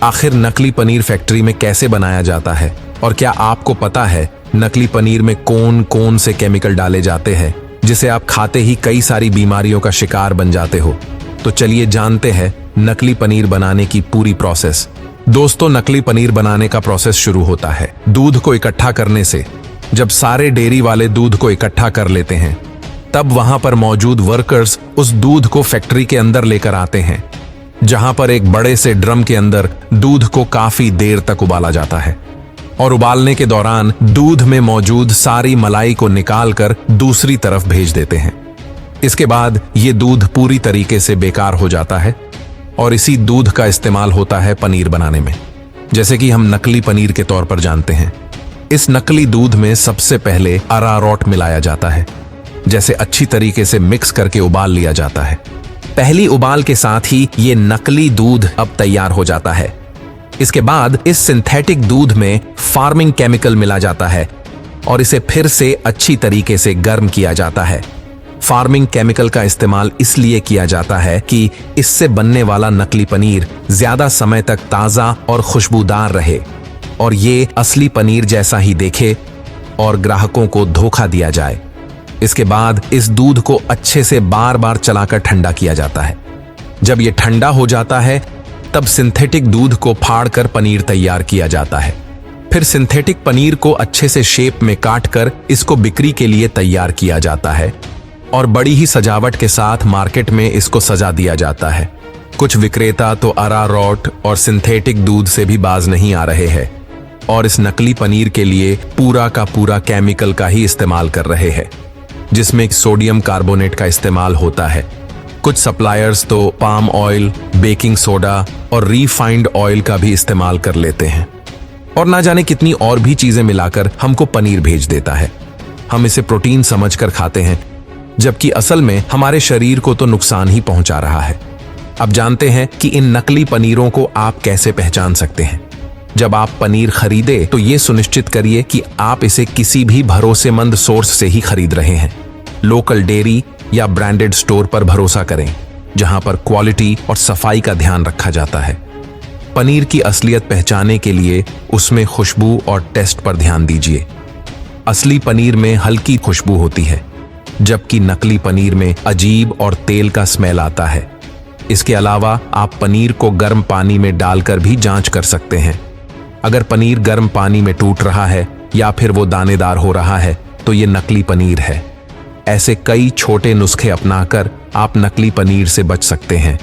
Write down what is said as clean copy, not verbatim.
आखिर नकली पनीर फैक्ट्री में कैसे बनाया जाता है और क्या आपको पता है नकली पनीर में कौन कौन से केमिकल डाले जाते हैं जिसे आप खाते ही कई सारी बीमारियों का शिकार बन जाते हो। तो चलिए जानते हैं नकली पनीर बनाने की पूरी प्रोसेस। दोस्तों, नकली पनीर बनाने का प्रोसेस शुरू होता है दूध को इकट्ठा करने से। जब सारे डेयरी वाले दूध को इकट्ठा कर लेते हैं तब वहां पर मौजूद वर्कर्स उस दूध को फैक्ट्री के अंदर लेकर आते हैं, जहां पर एक बड़े से ड्रम के अंदर दूध को काफी देर तक उबाला जाता है और उबालने के दौरान दूध में मौजूद सारी मलाई को निकालकर दूसरी तरफ भेज देते हैं। इसके बाद ये दूध पूरी तरीके से बेकार हो जाता है और इसी दूध का इस्तेमाल होता है पनीर बनाने में, जैसे कि हम नकली पनीर के तौर पर जानते हैं। इस नकली दूध में सबसे पहले अरारोट मिलाया जाता है, जैसे अच्छी तरीके से मिक्स करके उबाल लिया जाता है। पहली उबाल के साथ ही ये नकली दूध अब तैयार हो जाता है। इसके बाद इस सिंथेटिक दूध में फार्मिंग केमिकल मिला जाता है और इसे फिर से अच्छी तरीके से गर्म किया जाता है। फार्मिंग केमिकल का इस्तेमाल इसलिए किया जाता है कि इससे बनने वाला नकली पनीर ज्यादा समय तक ताजा और खुशबूदार रहे और ये असली पनीर जैसा ही दिखे और ग्राहकों को धोखा दिया जाए। इसके बाद इस दूध को अच्छे से बार बार चलाकर ठंडा किया जाता है। जब ये ठंडा हो जाता है तब सिंथेटिक दूध को फाड़कर पनीर तैयार किया जाता है। फिर सिंथेटिक पनीर को अच्छे से शेप में काटकर इसको बिक्री के लिए तैयार किया जाता है और बड़ी ही सजावट के साथ मार्केट में इसको सजा दिया जाता है। कुछ विक्रेता तो अरारोट और सिंथेटिक दूध से भी बाज नहीं आ रहे हैं और इस नकली पनीर के लिए पूरा का पूरा केमिकल का ही इस्तेमाल कर रहे हैं, जिसमें सोडियम कार्बोनेट का इस्तेमाल होता है। कुछ सप्लायर्स तो पाम ऑयल, बेकिंग सोडा और रिफाइंड ऑयल का भी इस्तेमाल कर लेते हैं और ना जाने कितनी और भी चीजें मिलाकर हमको पनीर भेज देता है। हम इसे प्रोटीन समझकर खाते हैं, जबकि असल में हमारे शरीर को तो नुकसान ही पहुंचा रहा है। अब जानते हैं कि इन नकली पनीरों को आप कैसे पहचान सकते हैं। जब आप पनीर खरीदे तो ये सुनिश्चित करिए कि आप इसे किसी भी भरोसेमंद सोर्स से ही खरीद रहे हैं। लोकल डेयरी या ब्रांडेड स्टोर पर भरोसा करें, जहां पर क्वालिटी और सफाई का ध्यान रखा जाता है। पनीर की असलियत पहचानने के लिए उसमें खुशबू और टेस्ट पर ध्यान दीजिए। असली पनीर में हल्की खुशबू होती है, जबकि नकली पनीर में अजीब और तेल का स्मेल आता है। इसके अलावा आप पनीर को गर्म पानी में डालकर भी जांच कर सकते हैं। अगर पनीर गर्म पानी में टूट रहा है या फिर वो दानेदार हो रहा है तो ये नकली पनीर है। ऐसे कई छोटे नुस्खे अपनाकर आप नकली पनीर से बच सकते हैं।